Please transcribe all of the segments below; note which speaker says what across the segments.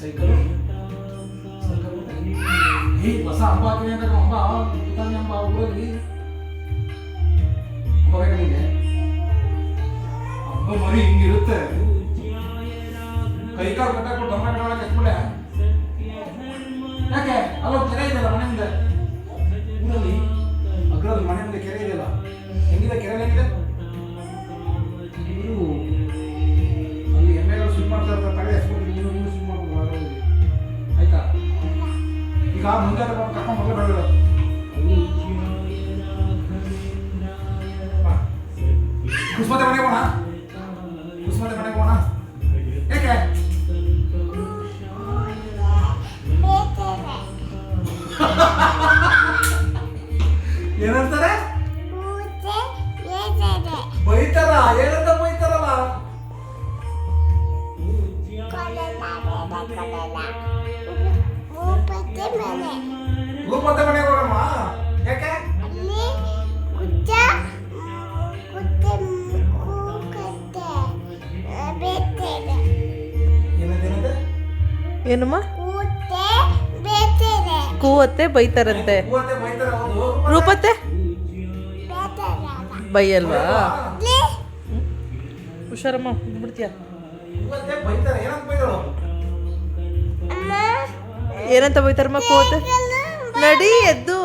Speaker 1: cycle ಹೊಸ ಹಬ್ಬ ಹಾಕಿದೆ ಅಂತ ಹಬ್ಬ ತಾನೇ ಹಬ್ಬ ಊರಲ್ಲಿ ಹಬ್ಬ ನಿಮಗೆ ಹಬ್ಬ ಮರಿ ಹಿಂಗಿರುತ್ತೆ ಕೈ ಕಾಲು ಕಟ್ಟಾಕೊಂಡು ಟೊಮೆಟೊ ಒಳಗೆ ಎತ್ಬಿಡೆ ಯಾಕೆ ಅಲ್ಲೊಂದು ಕೆರೆ ಇದೆಯಲ್ಲ ಮನೆ ಮುಂದೆ ಊರಲ್ಲಿ ಅಗ್ರಲ್ಲಿ ಮನೆ ಮುಂದೆ ಕೆರೆ ಇದೆಯಲ್ಲ ಹೆಂಗಿದೆ ಕೆರೆ ಹೆಂಗಿದೆ ಇವರು ಅಲ್ಲಿ ಎಮ್ಮೆಗಳು ಸ್ವಿಮ್ ಮಾಡ್ತಾ ಇರ್ತಾರೆ ತಲೆ ಎಸ್ಕೊಂಡು ನೀನು ಸ್ವಿಮ್ ಮಾಡ್ಬೋದು ಆಯ್ತಾ ಈಗ ಮುಂಜಾನೆ ಕರ್ಕೊಂಡು ಮಗಳು ಬೆಳೆದ ಕುಸ್ಮತೆ ಮನೆಗೆ ಹೋಣ ಕುಸ್ಮತೆ ಮನೆಗೆ ಹೋಣ ಯಾಕೆ ಏನಂತಾರೆ ಬೈತಾರ ಏನಂತ ಬೈತಾರಲ್ಲ ರೂಪತ್ತೆ ಮನೆಗೆ ಹೋಗಮ್ಮ ಯಾಕೆ
Speaker 2: ಏನಮ್ಮ ಕೂವತ್ತೆ ಬೈತಾರಂತೆ ರೂಪತ್ತೆ ಬೈಯಲ್ವಾ ಹುಷಾರಮ್ಮ ಬಿಡ್ತೀಯ ಏನಂತ ಬೈತಾರಮ್ಮ ಕೂವತ್ತೆ ನಡಿ ಎದ್ದು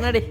Speaker 2: ನಡಿ